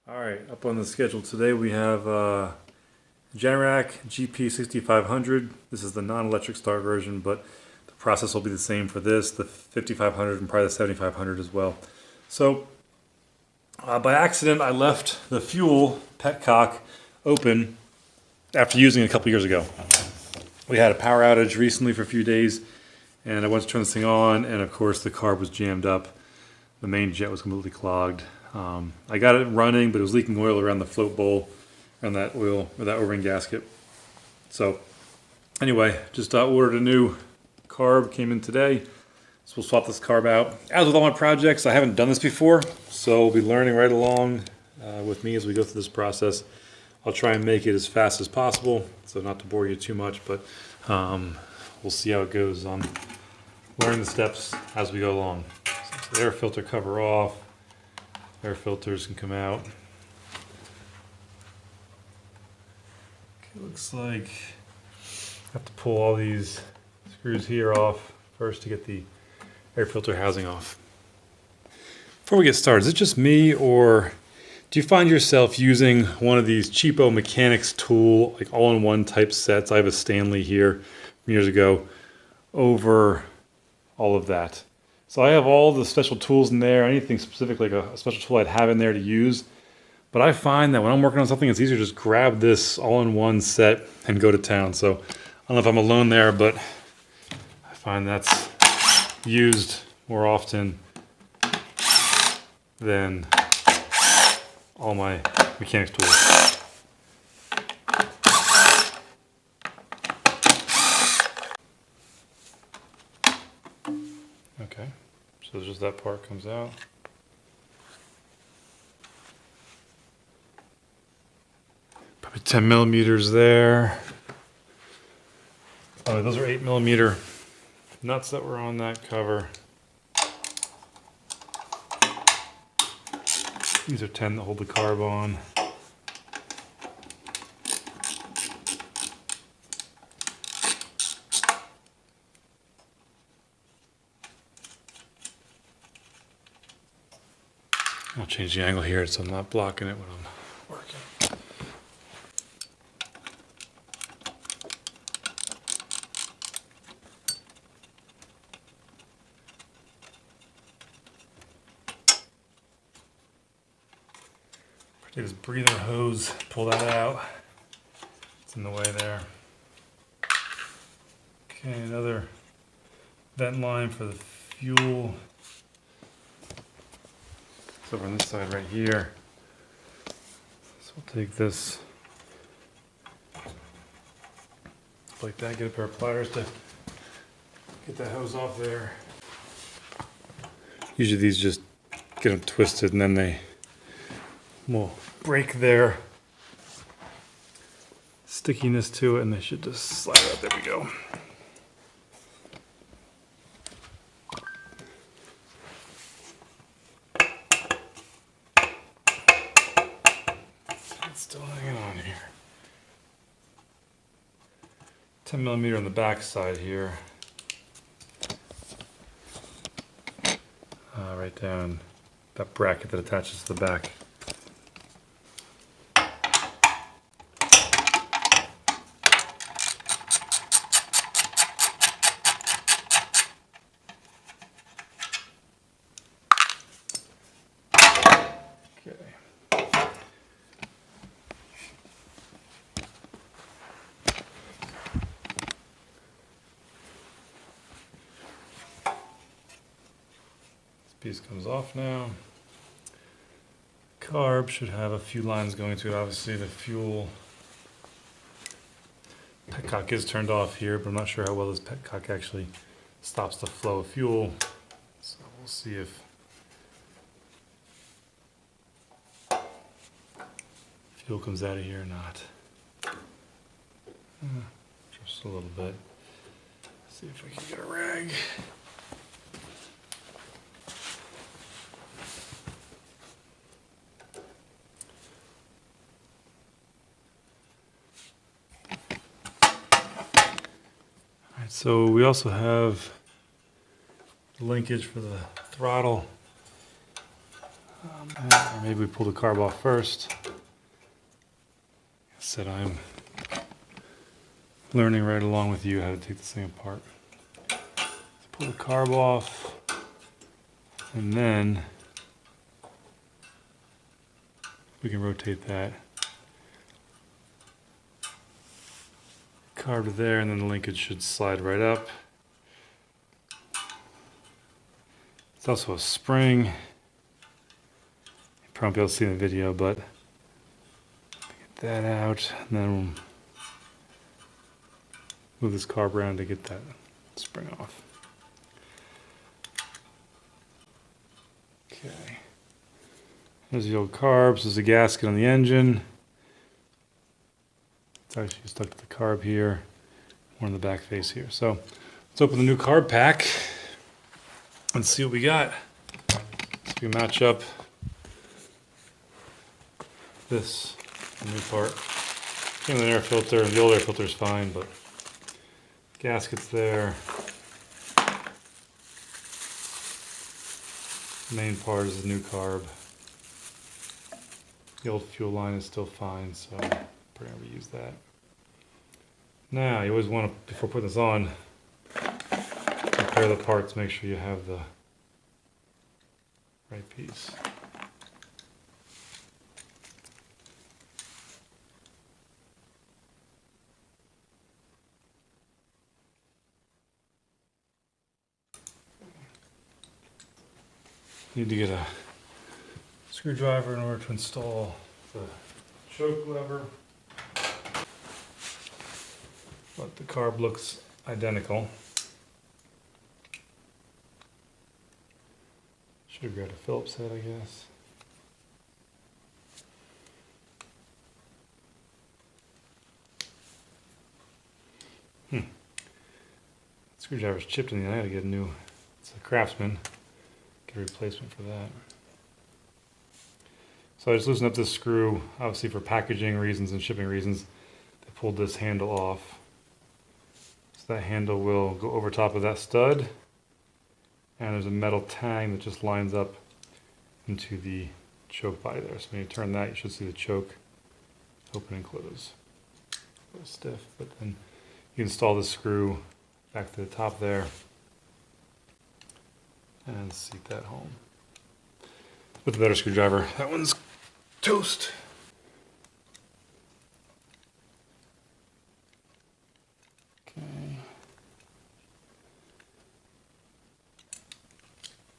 Alright, up on the schedule today we have Generac GP6500. This is the non-electric start version, but the process will be the same for this, the 5500 and probably the 7500 as well. So by accident I left the fuel petcock open after using it a couple years ago. We had a power outage recently for a few days and I went to turn this thing on, and of course the carb was jammed up. The main jet was completely clogged. I got it running, but it was leaking oil around the float bowl, around that oil or that O-ring gasket. So anyway, just ordered a new carb, came in today. So we'll swap this carb out. As with all my projects, I haven't done this before, so we'll be learning right along with me as we go through this process. I'll try and make it as fast as possible, so not to bore you too much, but we'll see how it goes on learning the steps as we go along. So the air filter cover off. Air filters can come out. Okay, looks like I have to pull all these screws here off first to get the air filter housing off. Before we get started, is it just me, or do you find yourself using one of these cheapo mechanics tool, like all-in-one type sets? I have a Stanley here from years ago, over all of that. So I have all the special tools in there, anything specific like a special tool I'd have in there to use. But I find that when I'm working on something, it's easier to just grab this all-in-one set and go to town. So I don't know if I'm alone there, but I find that's used more often than all my mechanics tools. Okay. So just that part comes out. Probably 10 millimeters there. Oh, those are 8 millimeter nuts that were on that cover. These are 10 that hold the carb on. I'll change the angle here so I'm not blocking it when I'm working. Take this breather hose, pull that out. It's in the way there. Okay, another vent line for the fuel. Over on this side right here. So we'll take this like that, get a pair of pliers to get that hose off there. Usually these just get them twisted and then they will break their stickiness to it and they should just slide out. There we go. Still hanging on here. 10 millimeter on the back side here. Right down that bracket that attaches to the back. Piece comes off now. Carb should have a few lines going to it. Obviously the fuel petcock is turned off here, but I'm not sure how well this petcock actually stops the flow of fuel. So we'll see if fuel comes out of here or not. Just a little bit. See if we can get a rag. So we also have linkage for the throttle. Or maybe we pull the carb off first. I said I'm learning right along with you how to take this thing apart. So pull the carb off, and then we can rotate that carb to there, and then the linkage should slide right up. It's also a spring. You probably will see in the video, but get that out, and then we'll move this carb around to get that spring off. Okay. There's the old carbs. There's a gasket on the engine. It's actually stuck to the carb here, one on the back face here. So let's open the new carb pack and see what we got. So we match up this new part. Came with an air filter. The old air filter is fine, but gasket's there. The main part is the new carb. The old fuel line is still fine, so we're going to reuse that. Now, you always want to, before putting this on, compare the parts, make sure you have the right piece. Need to get a screwdriver in order to install the choke lever. But the carb looks identical. Should have grabbed a Phillips head, I guess. Screwdriver's chipped in the end. I gotta get a new, it's a Craftsman. Get a replacement for that. So I just loosened up this screw, obviously for packaging reasons and shipping reasons. They pulled this handle off. So that handle will go over top of that stud. And there's a metal tang that just lines up into the choke body there. So when you turn that, you should see the choke open and close. A little stiff, but then you install the screw back to the top there and seat that home with a better screwdriver. That one's toast. Okay.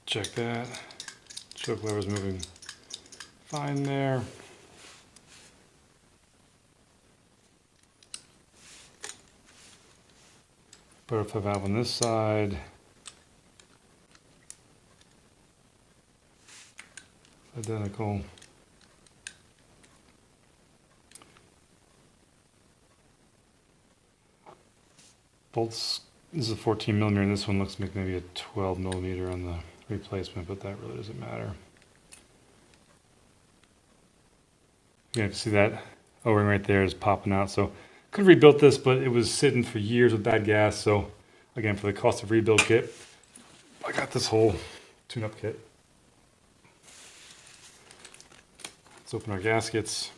Check that. Choke lever's moving fine there. Butterfly valve on this side. Identical. Bolts, this is a 14 millimeter, and this one looks like maybe a 12 millimeter on the replacement, but that really doesn't matter. You can see that O-ring right there is popping out. So could have rebuilt this, but it was sitting for years with bad gas. So again, for the cost of rebuild kit, I got this whole tune-up kit. Let's open our gaskets.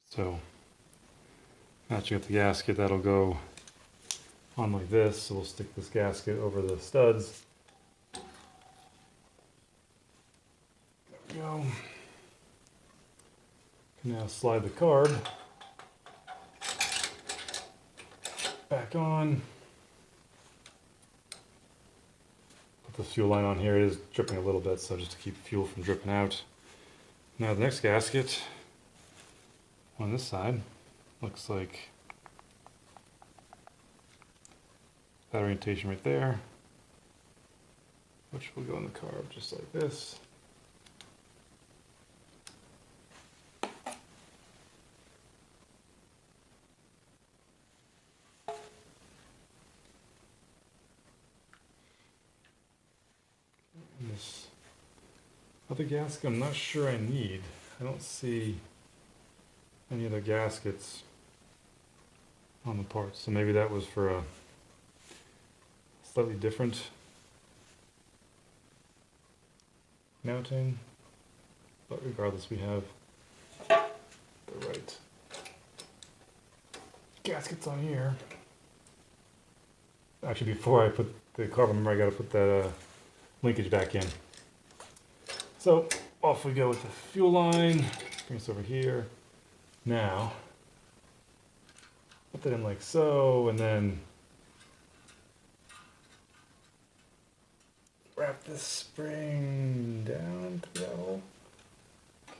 So matching up the gasket, that'll go on like this. So we'll stick this gasket over the studs. There we go. Can now slide the carb back on. Put the fuel line on here. It is dripping a little bit, so just to keep fuel from dripping out. Now the next gasket on this side looks like that orientation right there, which will go in the carb just like this. This other gasket I'm not sure I need. I don't see any other gaskets on the parts, so maybe that was for a slightly different mounting, but regardless, we have the right gaskets on here. Actually, before I put the carbon, remember I got to put that linkage back in. So off we go with the fuel line. Bring this over here. Now, put that in like so, and then wrap this spring down through that hole.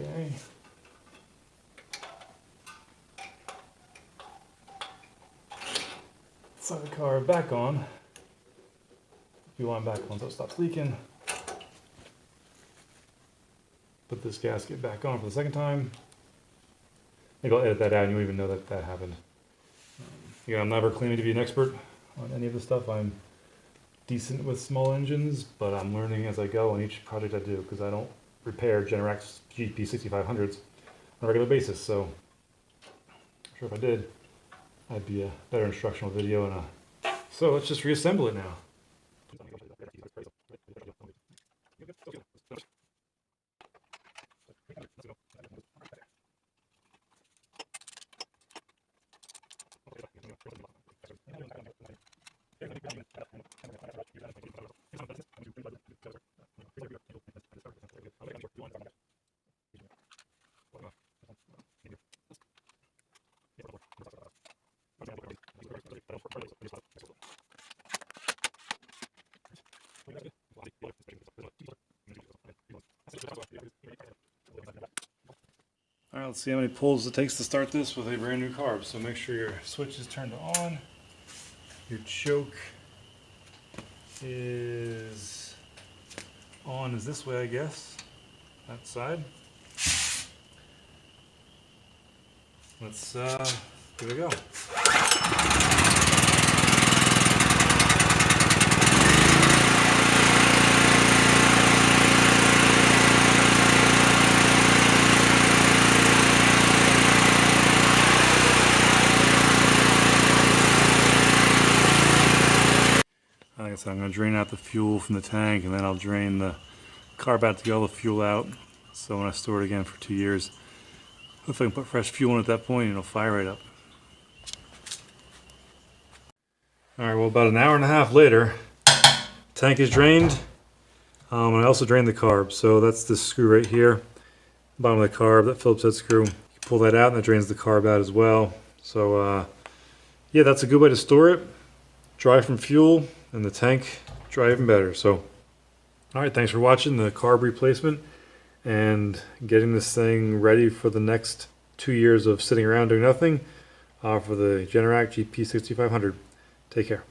Okay. Slide the car back on. Fuel line back on so it stops leaking. Put this gasket back on for the second time. I think I'll edit that out and you won't even know that that happened. Again, I'm never claiming to be an expert on any of this stuff. I'm decent with small engines, but I'm learning as I go on each project I do because I don't repair Generac GP6500s on a regular basis. So I'm sure if I did, I'd be a better instructional video. So let's just reassemble it now. Alright, let's see how many pulls it takes to start this with a brand new carb. So make sure your switch is turned on. Your choke is on is this way, I guess. That side. Let's give it a go. Like I said, I'm going to drain out the fuel from the tank, and then I'll drain the carb out to get all the fuel out. So when I store it again for 2 years, hopefully I can put fresh fuel in at that point and it'll fire right up. Alright, well, about an hour and a half later, tank is drained. And I also drained the carb. So that's this screw right here, bottom of the carb, that Phillips head screw. You pull that out and that drains the carb out as well. So yeah, that's a good way to store it. Dry from fuel, and the tank dry even better. So, alright, thanks for watching the carb replacement and getting this thing ready for the next 2 years of sitting around doing nothing for the Generac GP6500. Take care.